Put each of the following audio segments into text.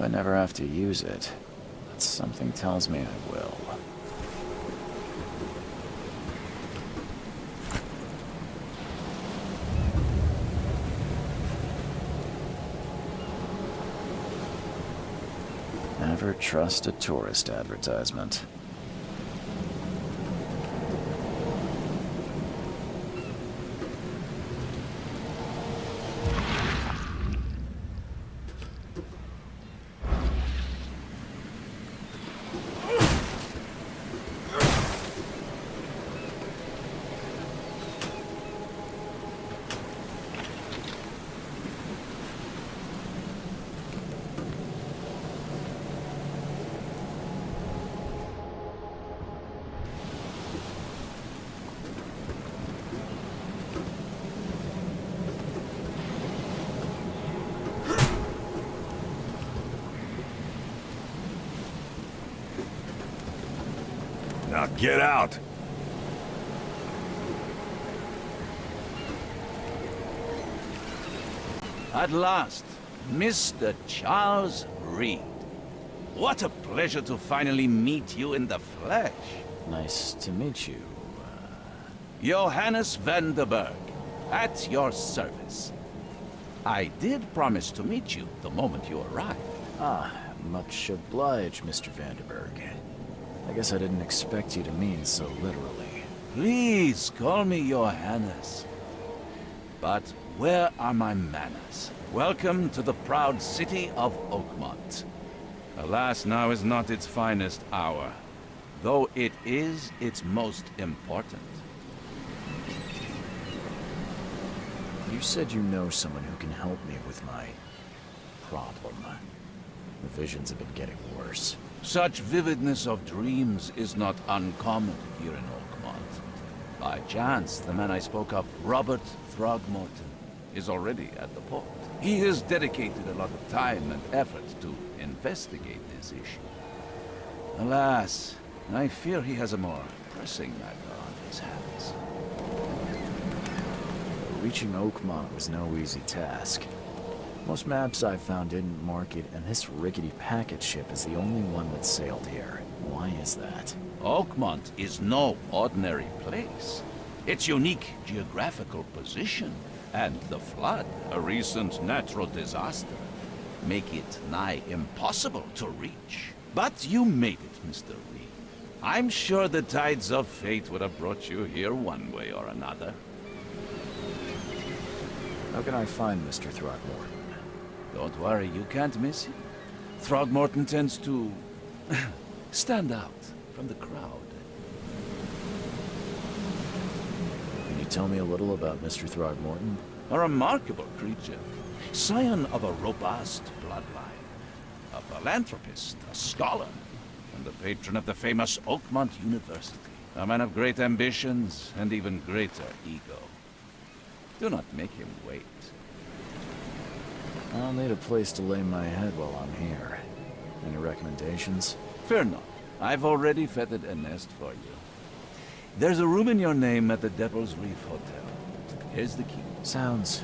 I never have to use it, but something tells me I will. Never trust a tourist advertisement. Now get out! At last, Mr. Charles Reed. What a pleasure to finally meet you in the flesh. Nice to meet you. Johannes van der Berg, at your service. I did promise to meet you the moment you arrived. Ah, much obliged, Mr. Vanderberg. I guess I didn't expect you to mean so literally. Please call me Johannes. But where are my manners? Welcome to the proud city of Oakmont. Alas, now is not its finest hour, though it is its most important. You said you know someone who can help me with my problem. The visions have been getting worse. Such vividness of dreams is not uncommon here in Oakmont. By chance, the man I spoke of, Robert Throgmorton, is already at the port. He has dedicated a lot of time and effort to investigate this issue. Alas, I fear he has a more pressing matter on his hands. Reaching Oakmont was no easy task. Most maps I've found didn't mark it, and this rickety packet ship is the only one that sailed here. Why is that? Oakmont is no ordinary place. Its unique geographical position and the flood, a recent natural disaster, make it nigh impossible to reach. But you made it, Mr. Reed. I'm sure the tides of fate would have brought you here one way or another. How can I find Mr. Throgmorton? Don't worry, you can't miss him. Throgmorton tends to stand out from the crowd. Can you tell me a little about Mr. Throgmorton? A remarkable creature, scion of a robust bloodline, a philanthropist, a scholar, and the patron of the famous Oakmont University. A man of great ambitions and even greater ego. Do not make him wait. I'll need a place to lay my head while I'm here. Any recommendations? Fear not. I've already feathered a nest for you. There's a room in your name at the Devil's Reef Hotel. Here's the key. Sounds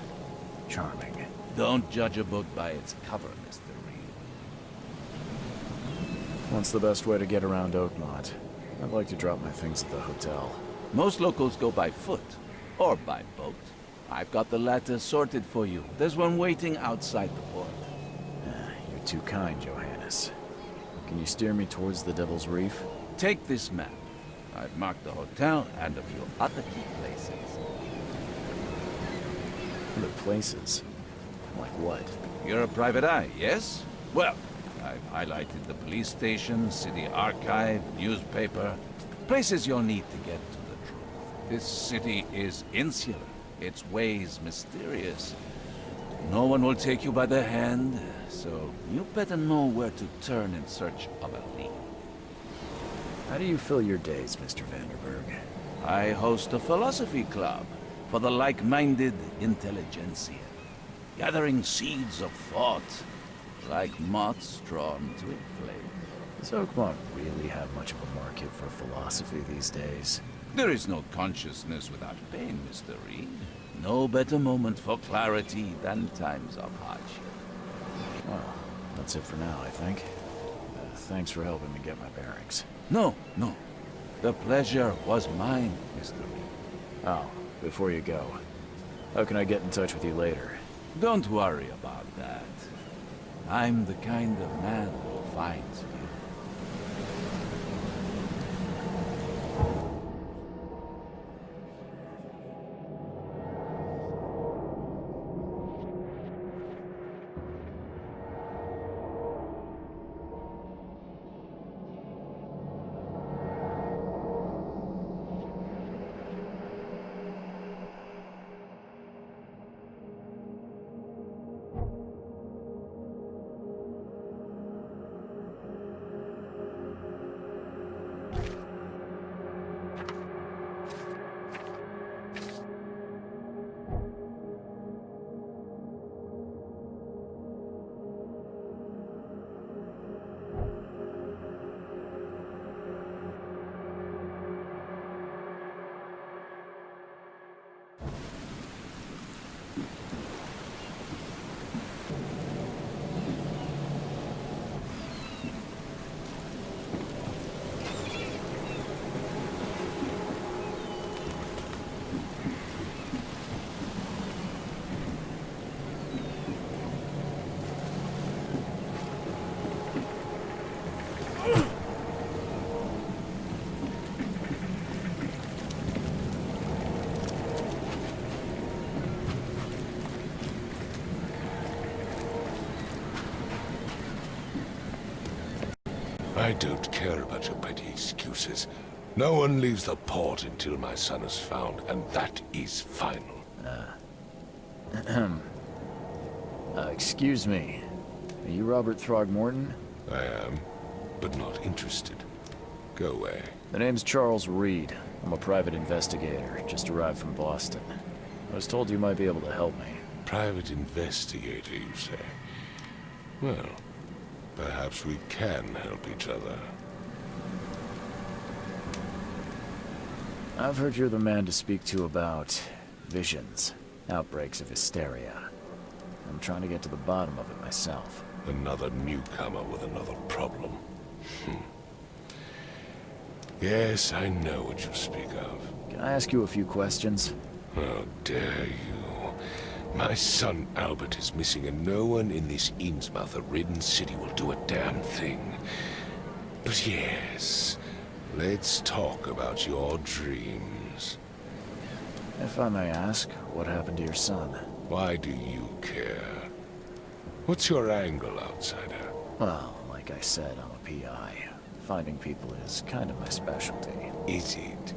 charming. Don't judge a book by its cover, Mr. Reed. What's the best way to get around Oakmont? I'd like to drop my things at the hotel. Most locals go by foot, or by boat. I've got the latter sorted for you. There's one waiting outside the port. You're too kind, Johannes. Can you steer me towards the Devil's Reef? Take this map. I've marked the hotel and a few other key places. Other places? Like what? You're a private eye, yes? Well, I've highlighted the police station, city archive, newspaper. Places you'll need to get to the truth. This city is insular. Its ways mysterious. No one will take you by the hand, so you better know where to turn in search of a lead. How do you fill your days, Mr. Vanderberg? I host a philosophy club for the like-minded intelligentsia, gathering seeds of thought like moths drawn to a flame. Does Oakmont really have much of a market for philosophy these days? There is no consciousness without pain, Mr. Reed. No better moment for clarity than times of hardship. Well, That's it for now, I think. Thanks for helping me get my bearings. No, no. The pleasure was mine, Mr. Reed. Oh, before you go, how can I get in touch with you later? Don't worry about that. I'm the kind of man who finds you. I don't care about your petty excuses. No one leaves the port until my son is found, and that is final. Excuse me. Are you Robert Throgmorton? I am, but not interested. Go away. The name's Charles Reed. I'm a private investigator, just arrived from Boston. I was told you might be able to help me. Private investigator, you say? Well, perhaps we can help each other. I've heard you're the man to speak to about visions, outbreaks of hysteria. I'm trying to get to the bottom of it myself. Another newcomer with another problem. Yes, I know what you speak of. Can I ask you a few questions? How dare you? My son Albert is missing, and no one in this Innsmouth-ridden city will do a damn thing. But yes, let's talk about your dreams. If I may ask, what happened to your son? Why do you care? What's your angle, outsider? Well, like I said, I'm a PI. Finding people is kind of my specialty. Is it?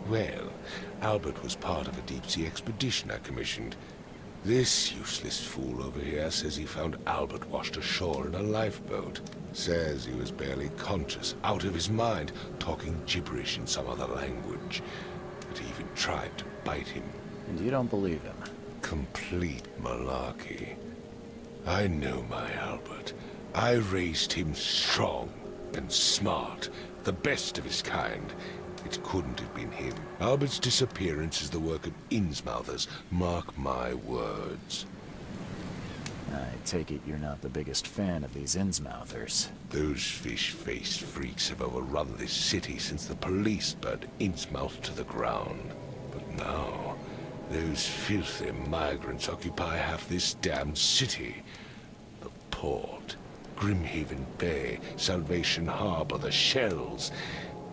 Well, Albert was part of a deep-sea expedition I commissioned. This useless fool over here says he found Albert washed ashore in a lifeboat. Says he was barely conscious, out of his mind, talking gibberish in some other language. That he even tried to bite him. And you don't believe him? Complete malarkey. I know my Albert. I raised him strong and smart, the best of his kind. It couldn't have been him. Albert's disappearance is the work of Innsmouthers, mark my words. I take it you're not the biggest fan of these Innsmouthers. Those fish-faced freaks have overrun this city since the police burned Innsmouth to the ground. But now, those filthy migrants occupy half this damned city. The port, Grimhaven Bay, Salvation Harbor, the shells.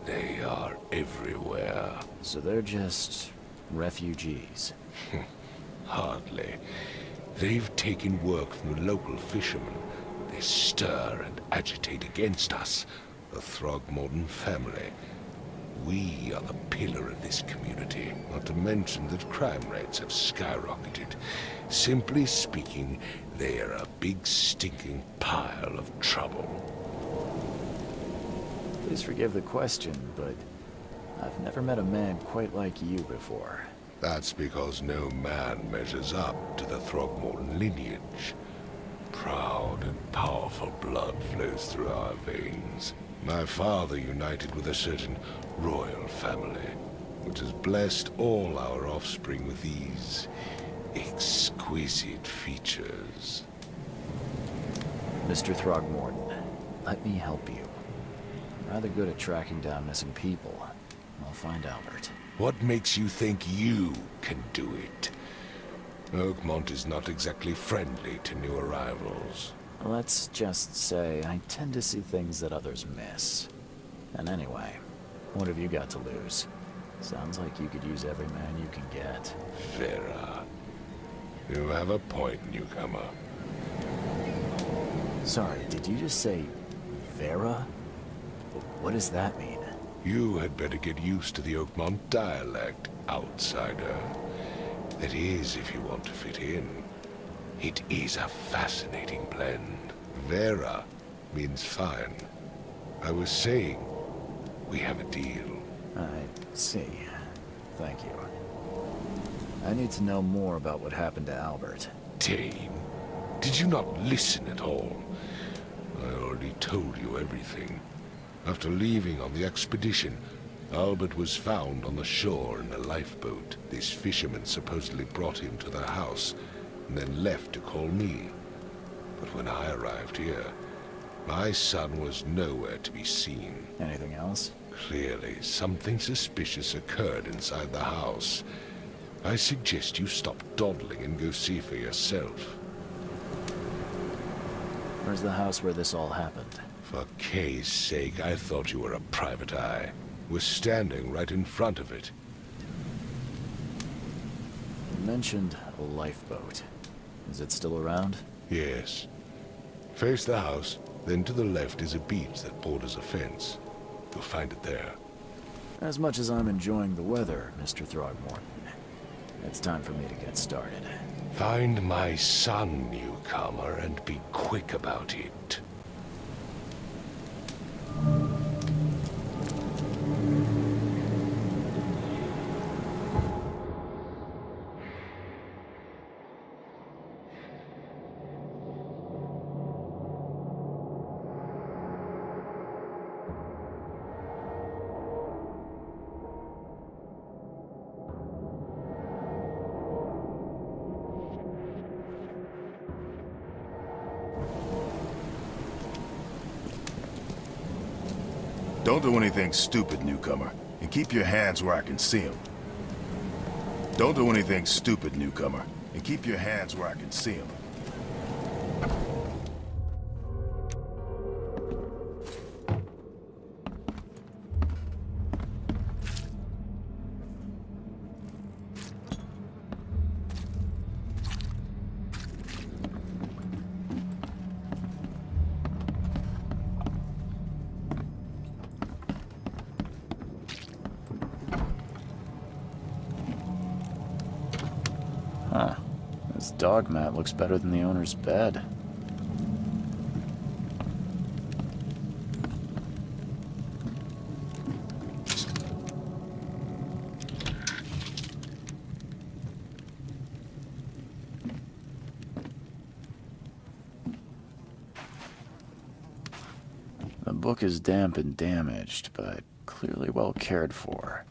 They are everywhere. So they're just refugees? Hardly. They've taken work from the local fishermen. They stir and agitate against us, the Throgmorton family. We are the pillar of this community, not to mention that crime rates have skyrocketed. Simply speaking, they are a big stinking pile of trouble. Please forgive the question, but I've never met a man quite like you before. That's because no man measures up to the Throgmorton lineage. Proud and powerful blood flows through our veins. My father united with a certain royal family, which has blessed all our offspring with these exquisite features. Mr. Throgmorton, let me help you. I'm rather good at tracking down missing people. I'll find Albert. What makes you think you can do it? Oakmont is not exactly friendly to new arrivals. Let's just say I tend to see things that others miss. And anyway, what have you got to lose? Sounds like you could use every man you can get. Vera. You have a point, newcomer. Sorry, did you just say Vera? What does that mean? You had better get used to the Oakmont dialect, outsider. That is, if you want to fit in. It is a fascinating blend. Vera means fine. I was saying, we have a deal. I see. Thank you. I need to know more about what happened to Albert. Dane, did you not listen at all? I already told you everything. After leaving on the expedition, Albert was found on the shore in a lifeboat. This fisherman supposedly brought him to their house, and then left to call me. But when I arrived here, my son was nowhere to be seen. Anything else? Clearly, something suspicious occurred inside the house. I suggest you stop dawdling and go see for yourself. Where's the house where this all happened? For Kay's sake, I thought you were a private eye. We're standing right in front of it. You mentioned a lifeboat. Is it still around? Yes. Face the house, then to the left is a beach that borders a fence. You'll find it there. As much as I'm enjoying the weather, Mr. Throgmorton, it's time for me to get started. Find my son, newcomer, and be quick about it. Don't do anything stupid, newcomer, and keep your hands where I can see them. Don't do anything stupid, newcomer, and keep your hands where I can see them. Huh. This dog mat looks better than the owner's bed. The book is damp and damaged, but clearly well cared for.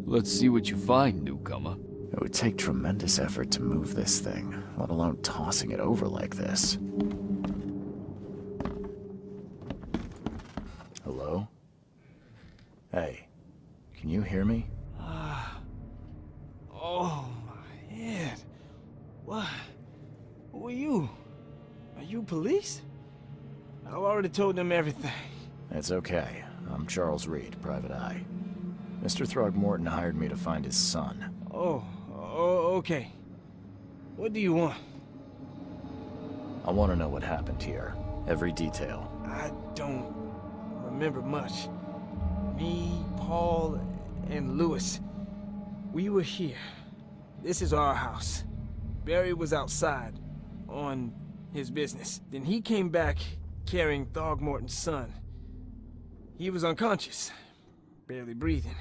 Let's see what you find, newcomer. It would take tremendous effort to move this thing, let alone tossing it over like this. Hello? Hey, can you hear me? Oh, my head. What? Who are you? Are you police? I've already told them everything. It's okay. I'm Charles Reed, Private Eye. Mr. Throgmorton hired me to find his son. Oh, okay. What do you want? I want to know what happened here. Every detail. I don't remember much. Me, Paul, and Lewis. We were here. This is our house. Barry was outside, on his business. Then he came back carrying Throgmorton's son. He was unconscious, barely breathing.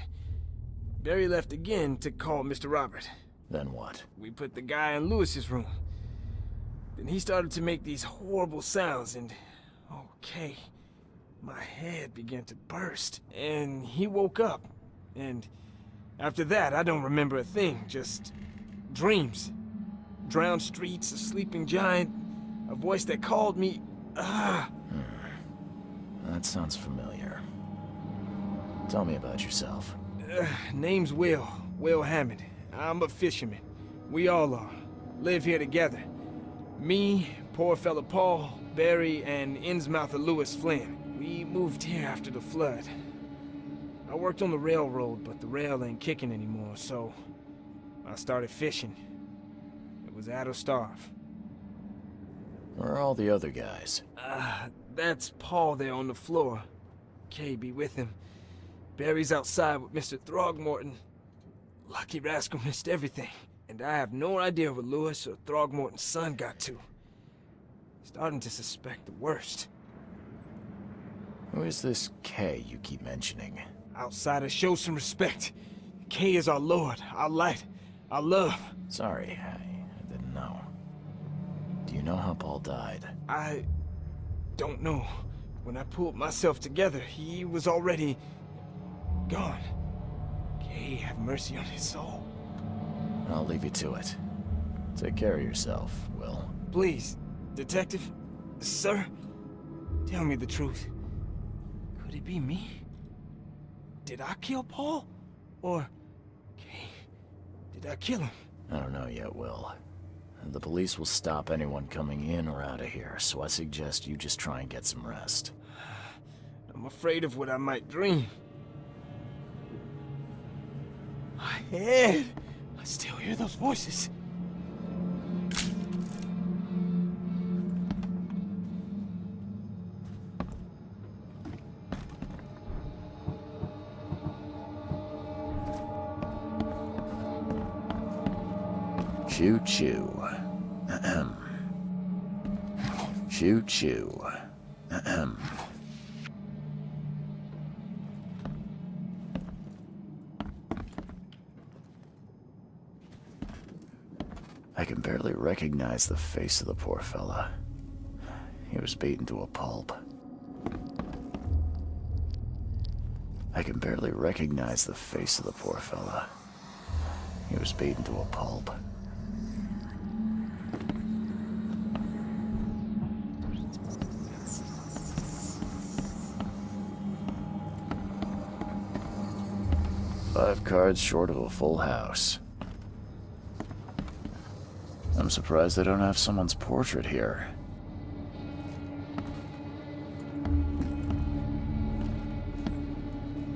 Barry left again to call Mr. Robert. Then what? We put the guy in Lewis's room. Then he started to make these horrible sounds and... okay. My head began to burst, and he woke up. And after that, I don't remember a thing, just dreams. Drowned streets, a sleeping giant, a voice that called me... That sounds familiar. Tell me about yourself. Name's Will Hammond. I'm a fisherman. We all are. Live here together. Me, poor fella Paul, Barry, and Innsmouther Lewis Flynn. We moved here after the flood. I worked on the railroad, but the rail ain't kicking anymore, so I started fishing. It was out or starve. Where are all the other guys? That's Paul there on the floor. Kay be with him. Barry's outside with Mr. Throgmorton. Lucky rascal missed everything. And I have no idea where Lewis or Throgmorton's son got to. Starting to suspect the worst. Who is this K you keep mentioning? Outsiders show some respect. Kay is our lord, our light, our love. Sorry, I didn't know. Do you know how Paul died? I don't know. When I pulled myself together, he was already gone. Kay have mercy on his soul. I'll leave you to it. Take care of yourself, Will. Please, detective, sir, tell me the truth. Could it be me? Did I kill Paul? Or, Kay, did I kill him? I don't know yet, Will. The police will stop anyone coming in or out of here, so I suggest you just try and get some rest. I'm afraid of what I might dream. My head! I still hear those voices. Choo-choo. Ahem. Choo-choo. Ahem. I can barely recognize the face of the poor fella. He was beaten to a pulp. I can barely recognize the face of the poor fella. He was beaten to a pulp. Five cards short of a full house. I'm surprised they don't have someone's portrait here.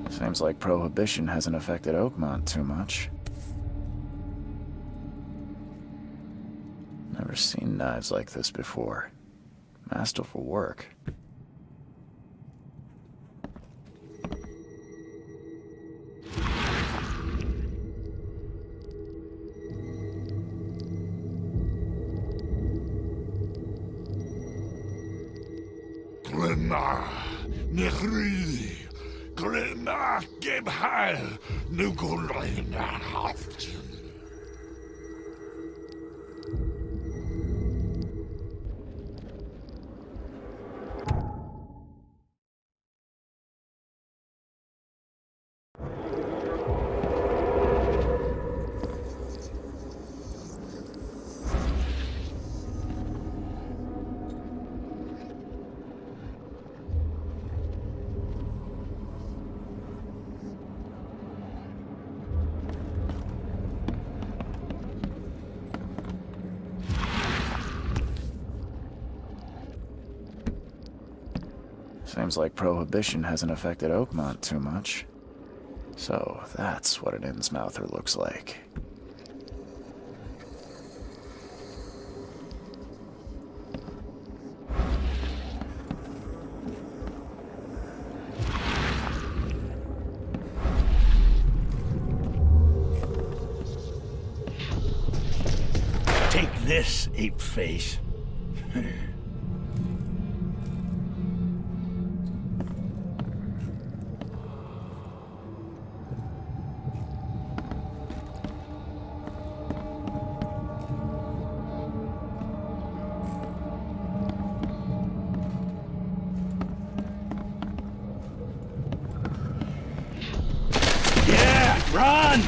Seems like Prohibition hasn't affected Oakmont too much. Never seen knives like this before. Masterful work. Nechri, Grena, Gebheil, Nukulina, Haft. Seems like Prohibition hasn't affected Oakmont too much. So that's what an Innsmouther looks like. this, ape face. Yeah, run!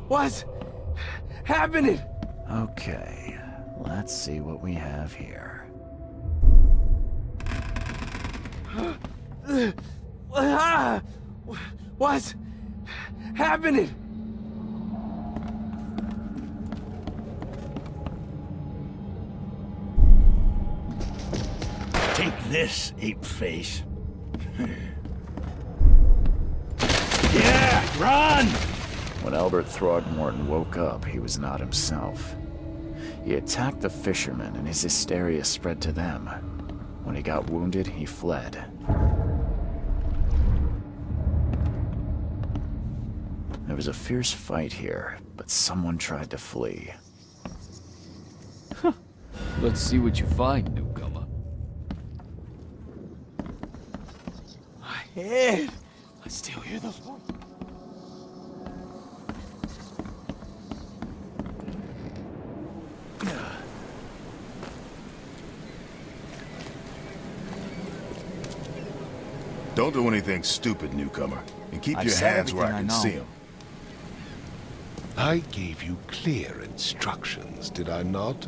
What's happening? Okay, let's see what we have here. What's happening? Take this, ape face. Yeah, run! When Albert Throgmorton woke up, he was not himself. He attacked the fishermen, and his hysteria spread to them. When he got wounded, he fled. There was a fierce fight here, but someone tried to flee. Let's see what you find, newcomer. My head. I still hear those voices. Don't do anything stupid, newcomer. And keep I've your said hands where I everything can I see know. them. I gave you clear instructions, did I not?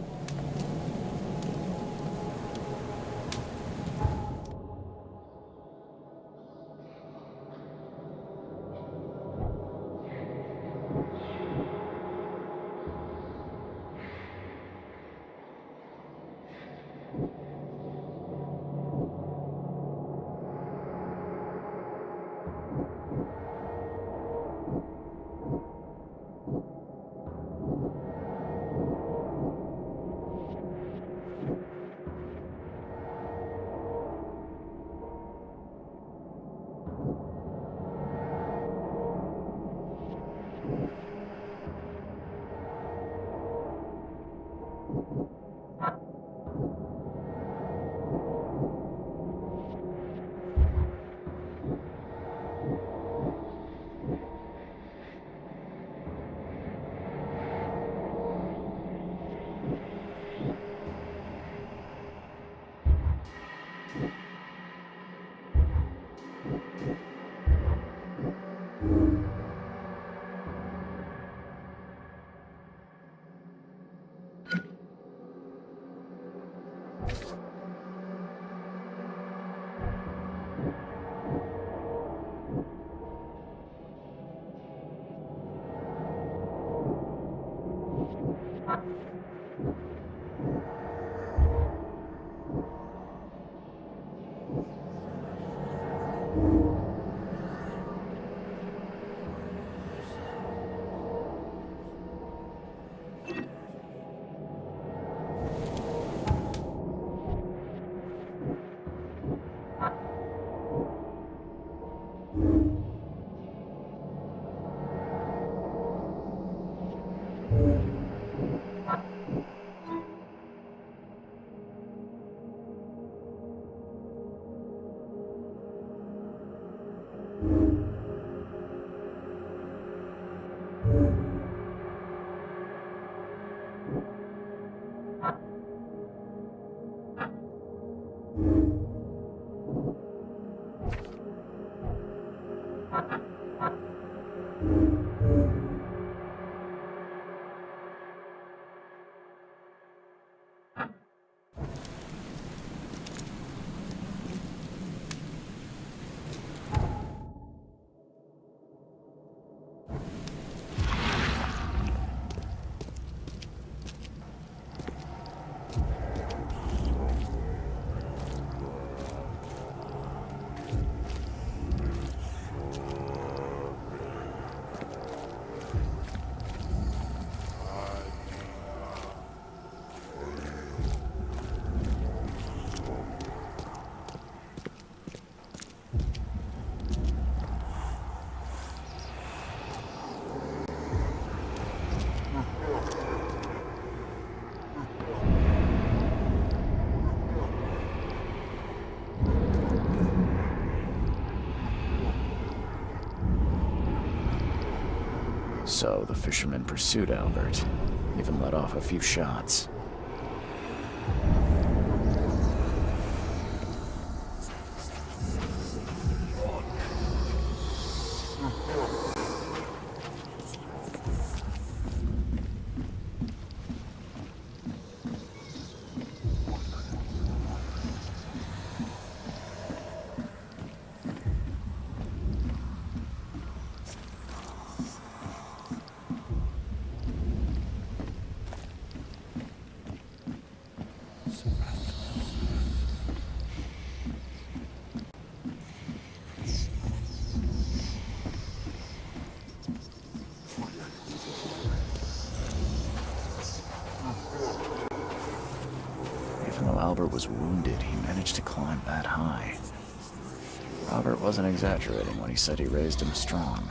So the fisherman pursued Albert, even let off a few shots. Even though Albert was wounded, he managed to climb that high. Robert wasn't exaggerating when he said he raised him strong.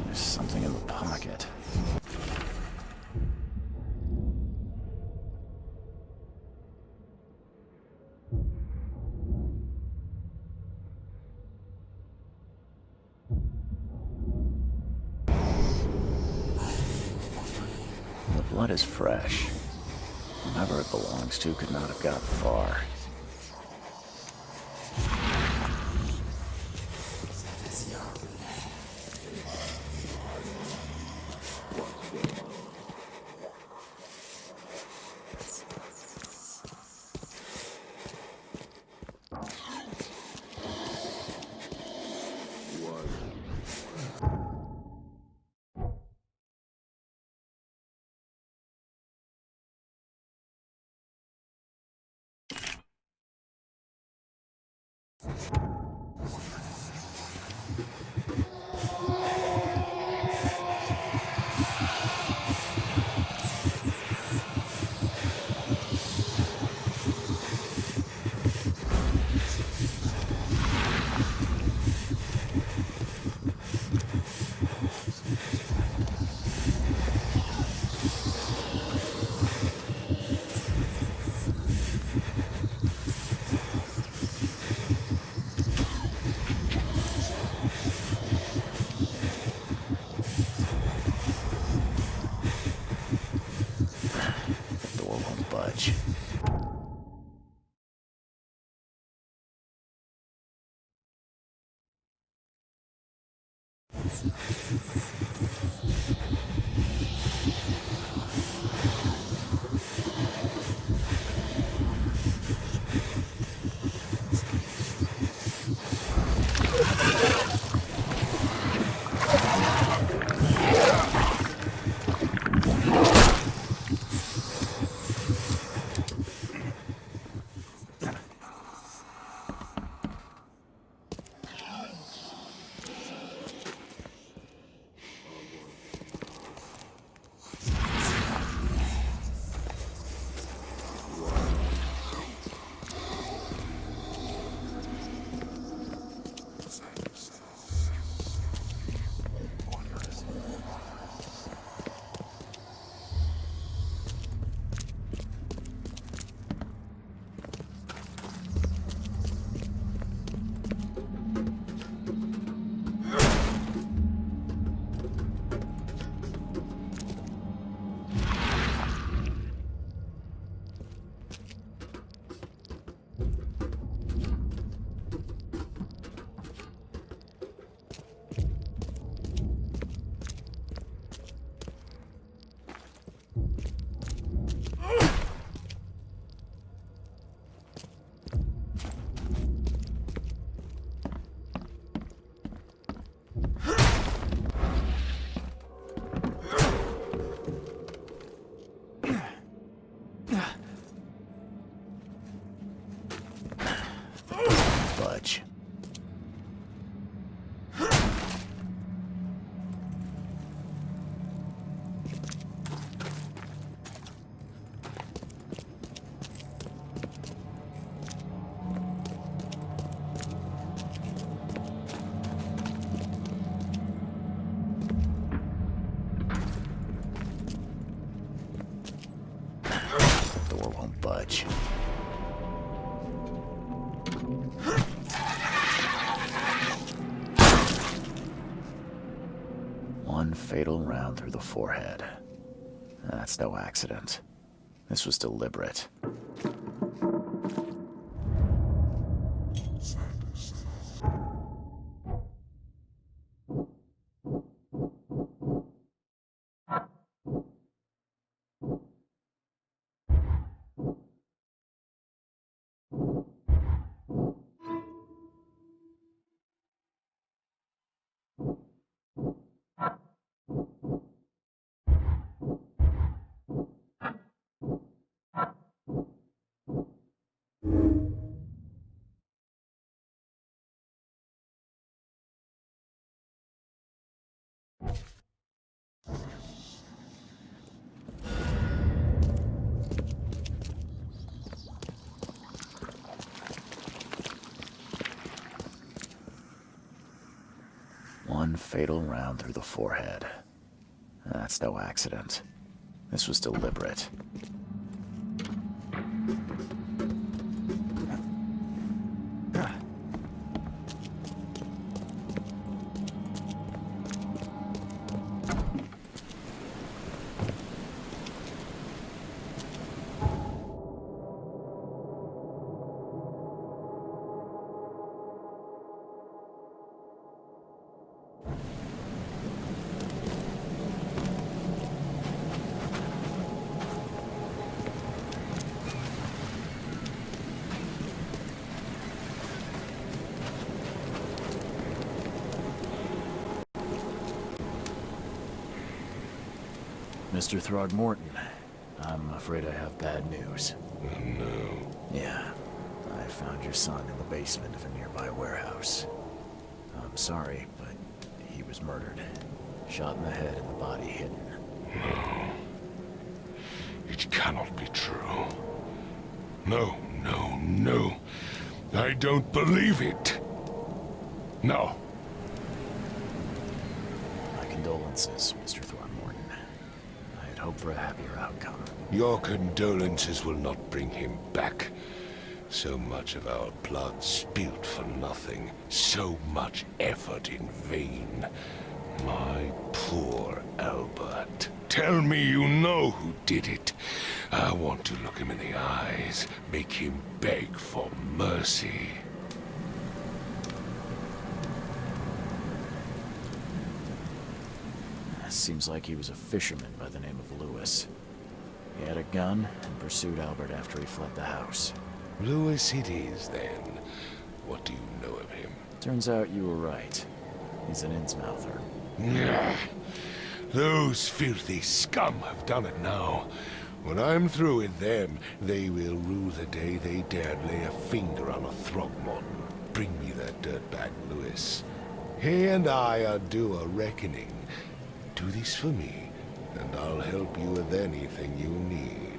There's something in the pocket. The blood is fresh. Whoever it belongs to could not have gotten far. The door won't budge. Budge. budge. One fatal round through the forehead. That's no accident. This was deliberate. One fatal round through the forehead. That's no accident. This was deliberate. Mr. Throgmorton, I'm afraid I have bad news. Oh, no. Yeah, I found your son in the basement of a nearby warehouse. I'm sorry, but he was murdered. Shot in the head and the body hidden. No. It cannot be true. No, no, no. I don't believe it. No. My condolences, Mr. Throgmorton. I had hoped for a happier outcome. Your condolences will not bring him back. So much of our blood spilt for nothing. So much effort in vain. My poor Albert. Tell me you know who did it. I want to look him in the eyes. Make him beg for mercy. Seems like he was a fisherman by the name of Lewis. He had a gun and pursued Albert after he fled the house. Lewis it is, then. What do you know of him? Turns out you were right. He's an Innsmouther. Nah. Those filthy scum have done it now. When I'm through with them, they will rue the day they dared lay a finger on a Throgmorton. Bring me that dirtbag Lewis. He and I are due a reckoning. Do this for me, and I'll help you with anything you need.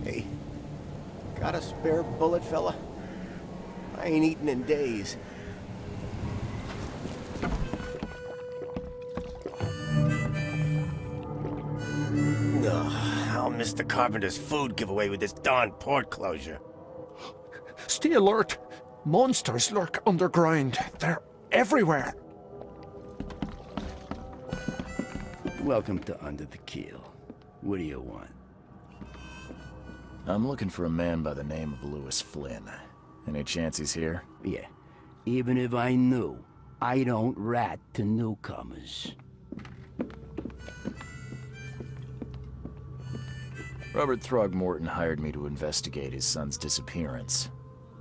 Hey, got a spare bullet, fella? I ain't eaten in days. Ugh, I'll miss the carpenter's food giveaway with this darn port closure. Stay alert. Monsters lurk underground. They're everywhere. Welcome to Under the Keel. What do you want? I'm looking for a man by the name of Lewis Flynn. Any chance he's here? Yeah. Even if I knew, I don't rat to newcomers. Robert Throgmorton hired me to investigate his son's disappearance.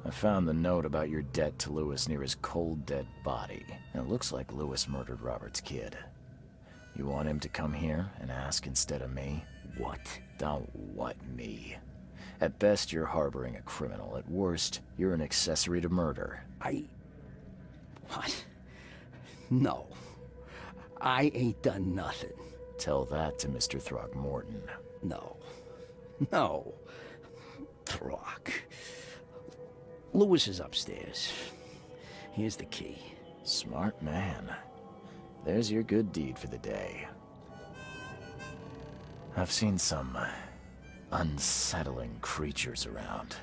I found the note about your debt to Lewis near his cold, dead body. And it looks like Lewis murdered Robert's kid. You want him to come here and ask instead of me? What? Don't what me. At best, you're harboring a criminal. At worst, you're an accessory to murder. What? No. I ain't done nothing. Tell that to Mr. Throgmorton. No. No. Throg. Lewis is upstairs. Here's the key. Smart man. There's your good deed for the day. I've seen some unsettling creatures around.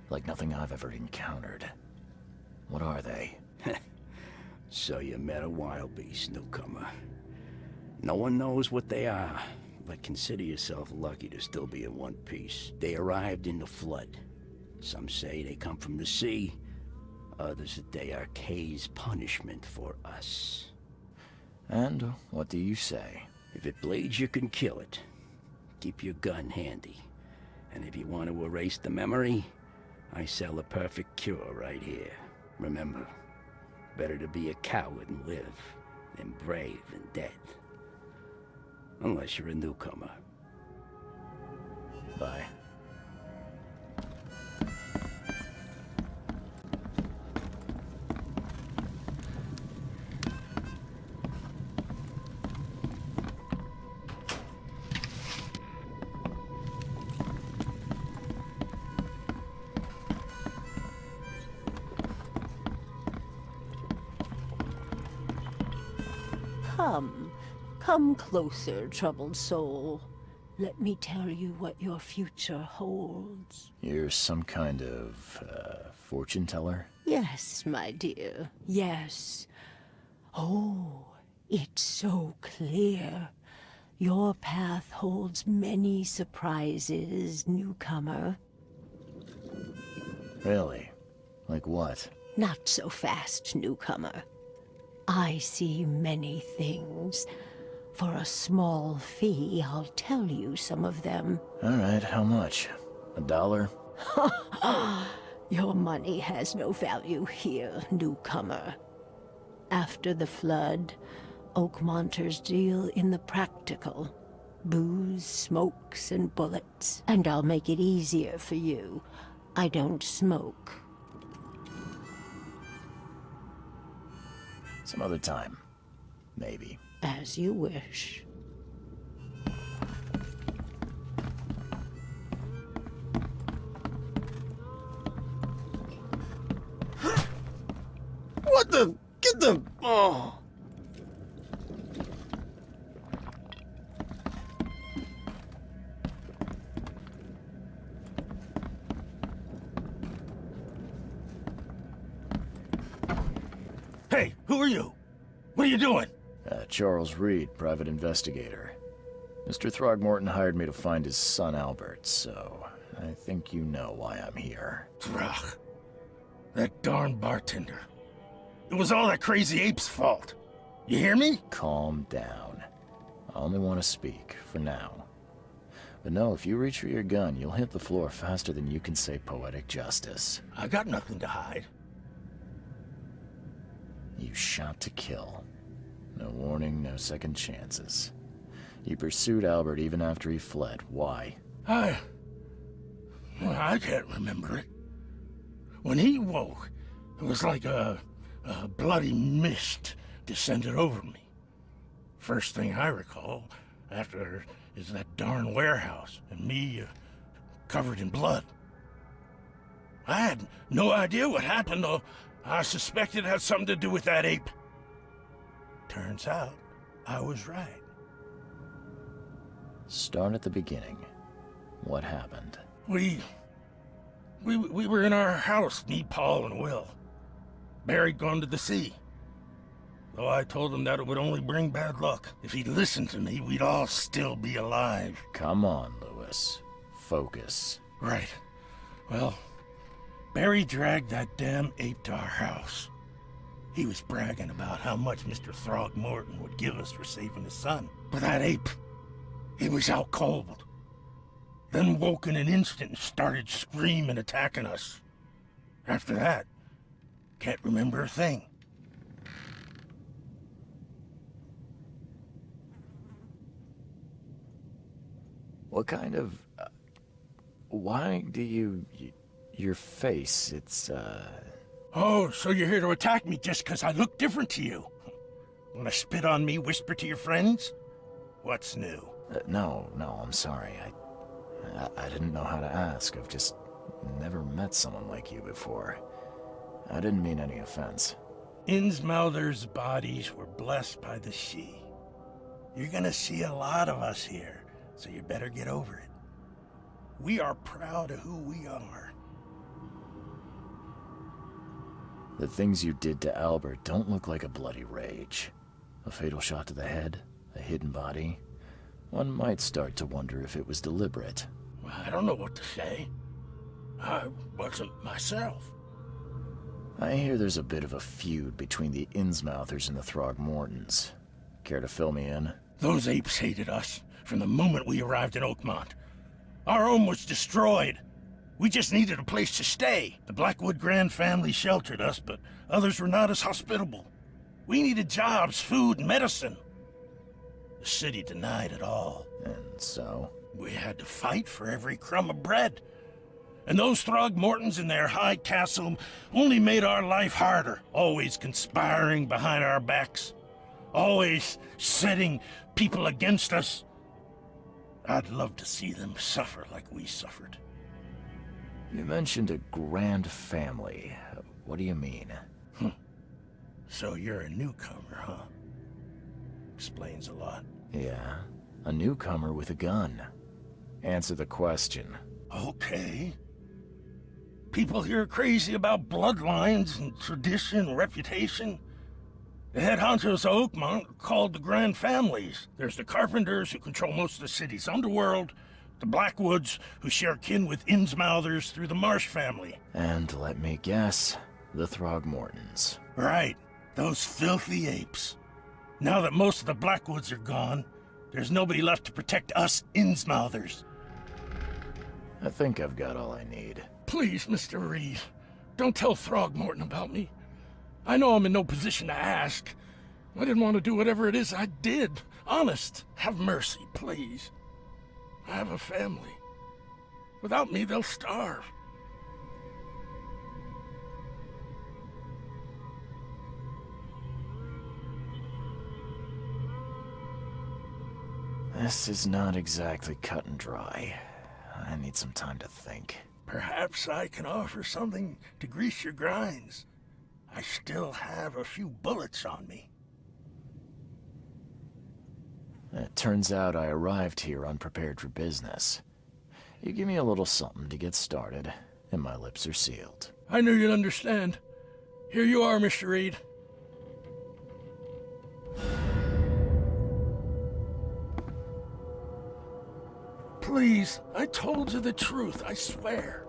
Like nothing I've ever encountered. What are they? So you met a wild beast, newcomer. No one knows what they are, but consider yourself lucky to still be in one piece. They arrived in the flood. Some say they come from the sea. Others that they are Kay's punishment for us. And what do you say? If it bleeds, you can kill it. Keep your gun handy. And if you want to erase the memory, I sell a perfect cure right here. Remember, better to be a coward and live than brave and dead. Unless you're a newcomer. Bye. Come closer, troubled soul. Let me tell you what your future holds. You're some kind of, fortune teller? Yes, my dear, yes. Oh, it's so clear. Your path holds many surprises, newcomer. Really? Like what? Not so fast, newcomer. I see many things. For a small fee, I'll tell you some of them. All right, how much? $1? Your money has no value here, newcomer. After the flood, Oakmonters deal in the practical. Booze, smokes, and bullets. And I'll make it easier for you. I don't smoke. Some other time. Maybe. As you wish. What the? Get the... Oh. Hey, who are you? What are you doing? Charles Reed, private investigator. Mr. Throgmorton hired me to find his son Albert, so I think you know why I'm here. Throg. That darn bartender. It was all that crazy ape's fault. You hear me? Calm down. I only want to speak, for now. But no, if you reach for your gun, you'll hit the floor faster than you can say poetic justice. I got nothing to hide. You shot to kill. No warning, no second chances. You pursued Albert even after he fled. Why? I can't remember it. When he woke, it was like a bloody mist descended over me. First thing I recall, after is that darn warehouse, and me covered in blood. I had no idea what happened, though. I suspected it had something to do with that ape. Turns out, I was right. Start at the beginning. What happened? We were in our house, me, Paul, and Will. Barry'd gone to the sea. Though I told him that it would only bring bad luck. If he'd listened to me, we'd all still be alive. Come on, Lewis. Focus. Right. Well, Barry dragged that damn ape to our house. He was bragging about how much Mr. Throgmorton would give us for saving his son. But that ape, he was out cold. Then woke in an instant and started screaming, attacking us. After that, can't remember a thing. What kind of... why do you... your face, it's, Oh, so you're here to attack me just 'cause I look different to you? Wanna spit on me, whisper to your friends? What's new? No, I'm sorry. I didn't know how to ask. I've just never met someone like you before. I didn't mean any offense. Innsmouther's bodies were blessed by the sea. You're gonna see a lot of us here, so you better get over it. We are proud of who we are. The things you did to Albert don't look like a bloody rage. A fatal shot to the head, a hidden body. One might start to wonder if it was deliberate. I don't know what to say. I wasn't myself. I hear there's a bit of a feud between the Innsmouthers and the Throgmortons. Care to fill me in? Those apes hated us from the moment we arrived in Oakmont. Our home was destroyed. We just needed a place to stay. The Blackwood Grand family sheltered us, but others were not as hospitable. We needed jobs, food, and medicine. The city denied it all. And so? We had to fight for every crumb of bread. And those Throgmortons in their high castle only made our life harder, always conspiring behind our backs, always setting people against us. I'd love to see them suffer like we suffered. You mentioned a grand family. What do you mean? So you're a newcomer, huh? Explains a lot. Yeah, a newcomer with a gun. Answer the question. Okay. People here are crazy about bloodlines and tradition and reputation. The head honchos of Oakmont are called the Grand Families. There's the Carpenters, who control most of the city's underworld, the Blackwoods, who share kin with Innsmouthers through the Marsh family. And let me guess, the Throgmortons. Right, those filthy apes. Now that most of the Blackwoods are gone, there's nobody left to protect us Innsmouthers. I think I've got all I need. Please, Mr. Reed, don't tell Throgmorton about me. I know I'm in no position to ask. I didn't want to do whatever it is I did. Honest, have mercy, please. I have a family. Without me, they'll starve. This is not exactly cut and dry. I need some time to think. Perhaps I can offer something to grease your grinds. I still have a few bullets on me. It turns out I arrived here unprepared for business. You give me a little something to get started, and my lips are sealed. I knew you'd understand. Here you are, Mr. Reed. Please, I told you the truth, I swear.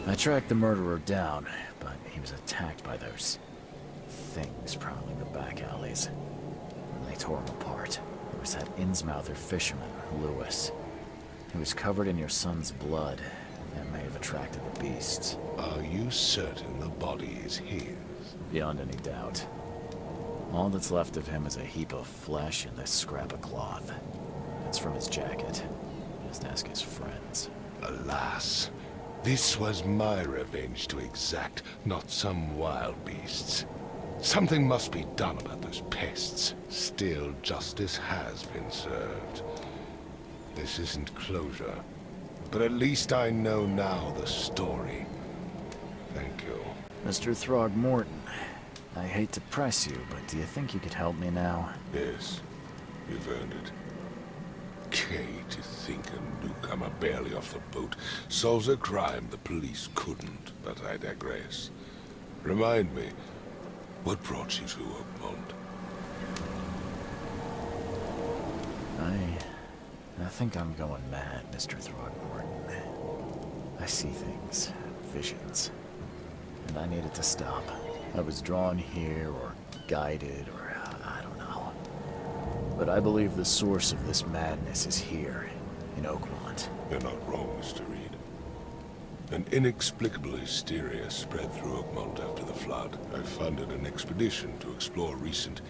I tracked the murderer down, but he was attacked by those things prowling the back alleys. They tore him apart. There was that Innsmouther fisherman, Lewis. He was covered in your son's blood. That may have attracted the beasts. Are you certain the body is his? Beyond any doubt. All that's left of him is a heap of flesh and this scrap of cloth. It's from his jacket. Just ask his friends. Alas, this was my revenge to exact, not some wild beast's. Something must be done about those pests. Still, justice has been served. This isn't closure, but at least I know now the story. Thank you. Mr. Throgmorton, I hate to press you, but do you think you could help me now? Yes, you've earned it. Kay, to think a newcomer barely off the boat solves a crime the police couldn't, but I digress. Remind me, what brought you to Oakmont? I think I'm going mad, Mr. Throgmorton. I see things, visions, and I needed to stop. I was drawn here, or guided, or I don't know. But I believe the source of this madness is here, in Oakmont. You're not wrong, Mr. Reed. An inexplicable hysteria spread through Oakmont after the flood. I funded an expedition to explore recent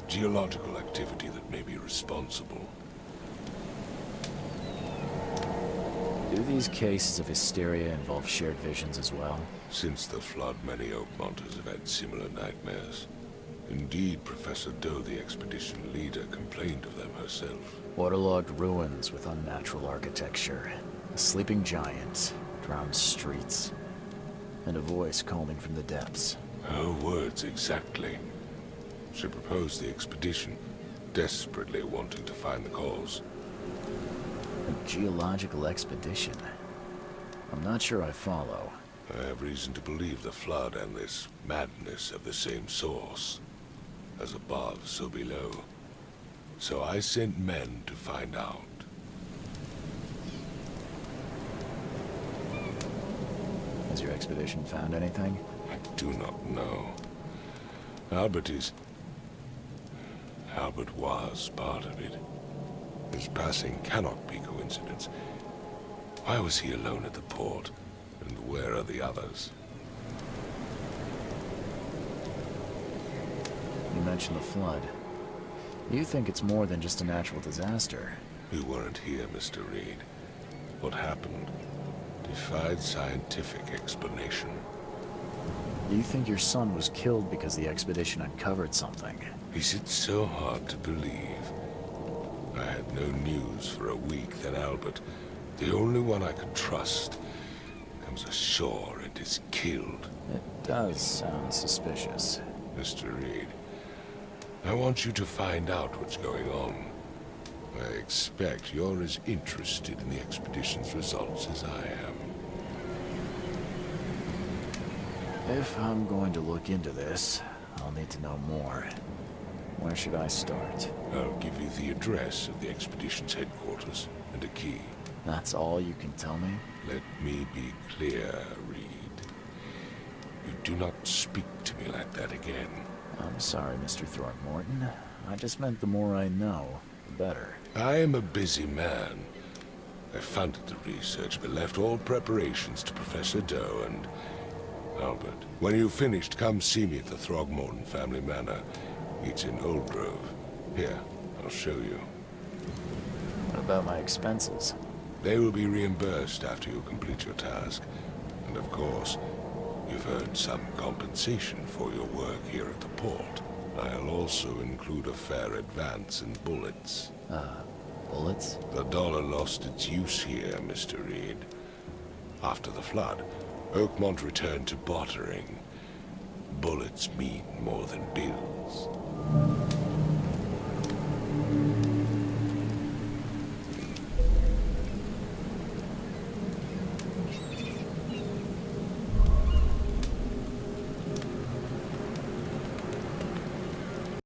geological activity that may be responsible. Do these cases of hysteria involve shared visions as well? Since the flood, many Oakmonters have had similar nightmares. Indeed, Professor Doe, the expedition leader, complained of them herself. Waterlogged ruins with unnatural architecture, a sleeping giant, drowned streets, and a voice calling from the depths. Her words exactly. She proposed the expedition, desperately wanting to find the cause. A geological expedition? I'm not sure I follow. I have reason to believe the flood and this madness have the same source. As above, so below. So I sent men to find out. Has your expedition found anything? I do not know. Albert was part of it. His passing cannot be coincidence. Why was he alone at the port? And where are the others? You mentioned the flood. You think it's more than just a natural disaster. You weren't here, Mr. Reed. What happened defied scientific explanation. You think your son was killed because the expedition uncovered something? Is it so hard to believe? I had no news for a week, then Albert, the only one I could trust, comes ashore and is killed. It does sound suspicious. Mr. Reed, I want you to find out what's going on. I expect you're as interested in the expedition's results as I am. If I'm going to look into this, I'll need to know more. Where should I start? I'll give you the address of the expedition's headquarters and a key. That's all you can tell me? Let me be clear, Reed. You do not speak to me like that again. I'm sorry, Mr. Throgmorton. I just meant the more I know, the better. I am a busy man. I funded the research, but left all preparations to Professor Doe and Albert. When you've finished, come see me at the Throgmorton family manor. It's in Old Grove. Here, I'll show you. What about my expenses? They will be reimbursed after you complete your task. And of course, you've earned some compensation for your work here at the port. I'll also include a fair advance in bullets. Bullets? The dollar lost its use here, Mr. Reed. After the flood, Oakmont returned to bartering. Bullets mean more than bills.